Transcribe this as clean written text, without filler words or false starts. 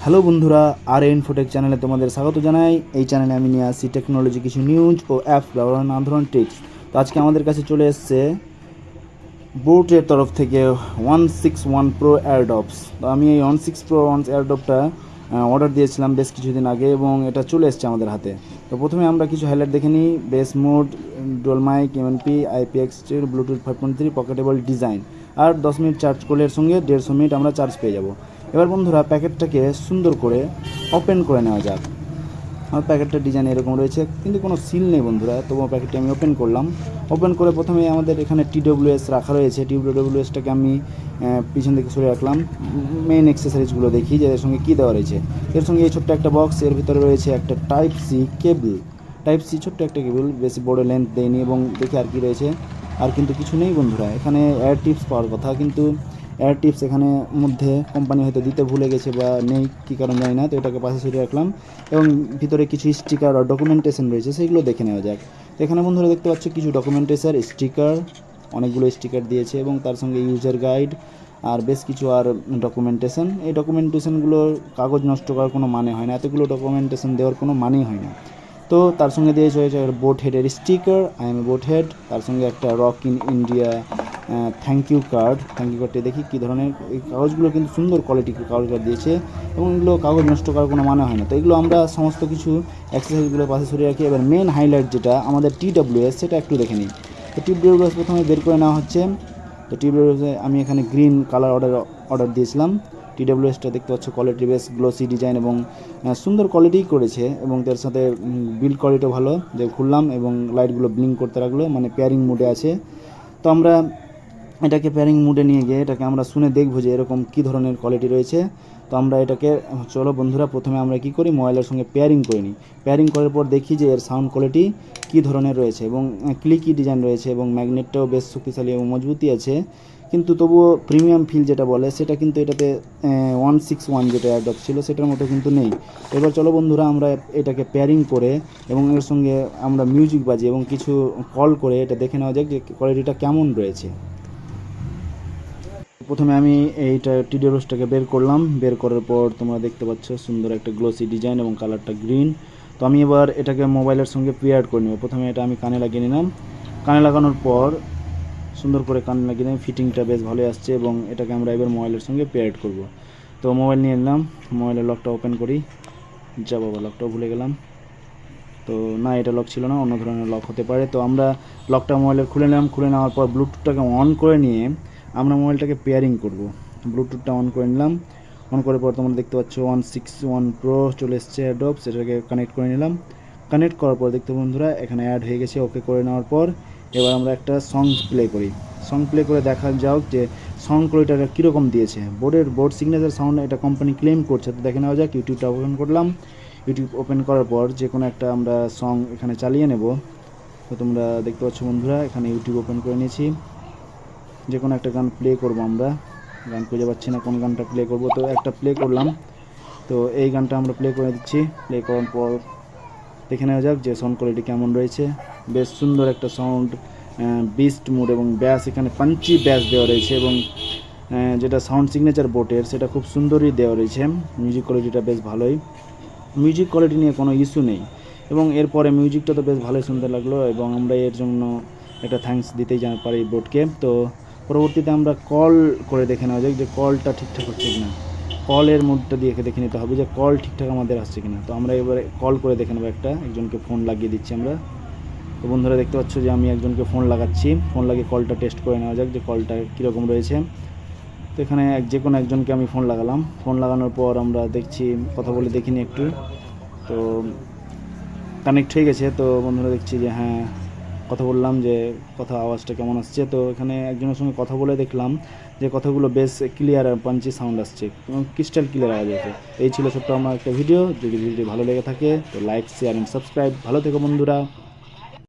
Hello বন্ধুরা, আর Infotech চ্যানেলে তোমাদের স্বাগত জানাই। এই চ্যানেলে আমি নিয়ে আসি টেকনোলজি কিছু নিউজ ও অ্যাপ ব্যবহার নানা ধরনের টিপস। তো আজকে আমাদের কাছে চলে এসছে বোটের তরফ থেকে 161 প্রো এয়ারডপস। তো আমি এই 16 প্রো এয়ারডপটা অর্ডার দিয়েছিলাম বেশ কিছুদিন আগে এবং এটা চলে এসছে আমাদের হাতে। তো প্রথমে আমরা কিছু হাইলাইট দেখে নিই। Bass mode, dual mic, M N P, IPX, Bluetooth 5.3, pocketable design, আর 10 মিনিট চার্জ করলে এর সঙ্গে 150 মিনিট আমরা চার্জ পেয়ে যাব। এবার বন্ধুরা প্যাকেটটাকে সুন্দর করে ওপেন করে নেওয়া যাক। আমার প্যাকেটটার ডিজাইন এরকম রয়েছে, কিন্তু কোনো সিল নেই বন্ধুরা। তবুও প্যাকেটটি আমি ওপেন করলাম। ওপেন করে প্রথমে আমাদের এখানে TWS রাখা রয়েছে। TWSটাকে আমি পিছন দিকে সরে রাখলাম। মেইন অ্যাক্সেসরিজগুলো দেখি যে এর সঙ্গে কী দেওয়া রয়েছে। এর সঙ্গে এই ছোট্ট একটা বক্স, এর ভিতরে রয়েছে একটা type C cable. Type C ছোট্ট একটা কেবল, বেশি বড় লেন্থ দেয়নি। এবং দেখি আর কি রয়েছে, আর কিন্তু কিছু নেই বন্ধুরা। এখানে এয়ার টিপস পাওয়ার কথা, কিন্তু এয়ার টিপস এখানে মধ্যে কোম্পানি হয়তো দিতে ভুলে গেছে বা নেই, কী কারণ জানি না। তো এটাকে পাশে সরিয়ে রাখলাম এবং ভিতরে কিছু স্টিকার আর ডকুমেন্টেশন রয়েছে, সেগুলো দেখে নেওয়া যাক। তো এখানে বন্ধুরা দেখতে পাচ্ছ কিছু ডকুমেন্টেশন, স্টিকার, অনেকগুলো স্টিকার দিয়েছে এবং তার সঙ্গে ইউজার গাইড আর বেশ কিছু আর ডকুমেন্টেশন। এই ডকুমেন্টেশনগুলোর কাগজ নষ্ট করার কোনো মানে হয় না, এতগুলো ডকুমেন্টেশন দেওয়ার কোনো মানেই হয় না। তো তার সঙ্গে দিয়েছে হয়েছে বোট হেডের sticker, I am a boat head. তার সঙ্গে একটা rock in India thank you কার্ডটি দেখি কী ধরনের। এই কাগজগুলো কিন্তু সুন্দর কোয়ালিটির কাগজ দিয়েছে এবং এগুলো কাগজ নষ্ট করার কোনো মানে হয় না। তো এগুলো আমরা সমস্ত কিছু অ্যাক্সেসরিজগুলো পাশে সরিয়ে রাখি। এবার মেন হাইলাইট যেটা আমাদের TWS, সেটা একটু দেখে নিই। তো TWS প্রথমে বের করে নেওয়া হচ্ছে। তো TWS আমি এখানে গ্রিন কালার অর্ডার দিয়েছিলাম। TWSটা দেখতে পাচ্ছ কোয়ালিটি বেশ গ্লোসি ডিজাইন এবং সুন্দর কোয়ালিটিই করেছে এবং তার সাথে বিল্ড কোয়ালিটিও ভালো। যে খুললাম এবং লাইটগুলো ব্লিঙ্ক করতে লাগলো, মানে পেয়ারিং মোডে আছে। তো আমরা এটাকে পেয়ারিং মোডে নিয়ে গিয়ে এটাকে আমরা শুনে দেখবো যে এরকম কী ধরনের কোয়ালিটি রয়েছে। তো আমরা এটাকে, চলো বন্ধুরা, প্রথমে আমরা কী করি, মোবাইলের সঙ্গে পেয়ারিং করে নিই। পেয়ারিং করার পর দেখি যে এর সাউন্ড কোয়ালিটি কী ধরনের রয়েছে এবং ক্লিকি ডিজাইন রয়েছে এবং ম্যাগনেটটাও বেশ শক্তিশালী এবং মজবুতই আছে। কিন্তু তবুও প্রিমিয়াম ফিল যেটা বলে সেটা কিন্তু এটাতে 161 যেটা এয়ারডপ ছিল সেটার মতো কিন্তু নেই। এবার চলো বন্ধুরা আমরা এটাকে পেয়ারিং করে এবং এর সঙ্গে আমরা মিউজিক বাজিয়ে এবং কিছু কল করে এটা দেখে নেওয়া যাক যে কোয়ালিটিটা কেমন রয়েছে। প্রথমে আমি এইটা TWSটাকে বের করলাম। বের করার পর তোমরা দেখতে পাচ্ছ সুন্দর একটা গ্লোসি ডিজাইন এবং কালারটা গ্রিন। তো আমি এবার এটাকে মোবাইলের সঙ্গে পেয়ার করে নেব। প্রথমে এটা আমি কানে লাগিয়ে নিলাম। কানে লাগানোর পর সুন্দর করে কানে লাগিয়ে নিলাম, ফিটিংটা বেশ ভালোই আসছে এবং এটাকে আমরা এবার মোবাইলের সঙ্গে পেয়ার করব। তো মোবাইল নিয়ে নিলাম, মোবাইলের লকটা ওপেন করি। যা বাবা, লকটাও ভুলে গেলাম। তো না, এটা লক ছিল না, অন্য ধরনের লক হতে পারে। তো আমরা লকটা মোবাইলের খুলে নিলাম। খুলে নেওয়ার পর ব্লুটুথটাকে অন করে নিয়ে আমরা মোবাইলটাকে পেয়ারিং করব। ব্লুটুথটা অন করে নিলাম। অন করার পর তোমরা দেখতে পাচ্ছ 161 প্রো চলে এসছে অ্যাডোব, সেটাকে কানেক্ট করে নিলাম। কানেক্ট করার পর দেখতে বন্ধুরা এখানে অ্যাড হয়ে গেছে। ওকে করে নেওয়ার পর এবার আমরা একটা সং প্লে করি। সং প্লে করে দেখা যাক যে সাউন্ড কোয়ালিটিটা কীরকম দিয়েছে। বোর্ড সিগনেচার সাউন্ড এটা কোম্পানি ক্লেম করছে। তো দেখে নেওয়া যাক। ইউটিউবটা ওপেন করলাম। ইউটিউব ওপেন করার পর যে কোনো একটা আমরা সং এখানে চালিয়ে নেব। তো তোমরা দেখতে পাচ্ছ বন্ধুরা এখানে ইউটিউব ওপেন করে নিয়েছি। যে কোনো একটা গান প্লে করব আমরা। গান খুঁজে পাচ্ছি না কোন গানটা প্লে করব, তো একটা প্লে করলাম। তো এই গানটা আমরা প্লে করে দিচ্ছি। প্লে করার পর দেখে নেওয়া যাক যে সাউন্ড কোয়ালিটি কেমন রয়েছে। বেশ সুন্দর একটা সাউন্ড, বিস্ট মোড এবং ব্যাস, এখানে পাঞ্চি ব্যাস দেওয়া রয়েছে এবং যেটা সাউন্ড সিগনেচার বোটের সেটা খুব সুন্দরই দেওয়া রয়েছে। মিউজিক কোয়ালিটিটা বেশ ভালোই, মিউজিক কোয়ালিটি নিয়ে কোনো ইস্যু নেই। এবং এরপরে মিউজিকটা তো বেশ ভালোই শুনতে লাগলো এবং আমরা এর জন্য একটা থ্যাঙ্কস দিতেই পারি বোটকে। তো পরবর্তীতে আমরা কল করে দেখে নেওয়া যাক যে কলটা ঠিকঠাক হচ্ছে কিনা। কলের মোডটা দিয়ে দেখে নিতে হবে যে কল ঠিকঠাক আমাদের আসছে কিনা। তো আমরা এবারে কল করে দেখে নেবো, একজনকে ফোন লাগিয়ে দিচ্ছি আমরা। তো বন্ধুরা দেখতে পাচ্ছ যে আমি একজনকে ফোন লাগাচ্ছি। ফোন লাগিয়ে কলটা টেস্ট করে নেওয়া যাক যে কলটা কীরকম রয়েছে। তো এখানে যে কোনো একজনকে আমি ফোন লাগালাম। ফোন লাগানোর পর আমরা দেখছি, কথা বলে দেখিনি একটু। তো কানেক্ট হয়ে গেছে। তো বন্ধুরা দেখছি যে হ্যাঁ, কথা বললাম যে কথা আওয়াজটা কেমন আসছে। তো এখানে একজনের সঙ্গে কথা বলে দেখলাম যে কথাগুলো বেশ ক্লিয়ার আর পাঞ্চি সাউন্ড আসছে এবং ক্রিস্টাল ক্লিয়ার আওয়াজ আছে। এই ছিল ছোট্ট আমার একটা ভিডিও। যদি ভিডিওটি ভালো লেগে থাকে তো লাইক, শেয়ার অ্যান্ড সাবস্ক্রাইব। ভালো থেকো বন্ধুরা।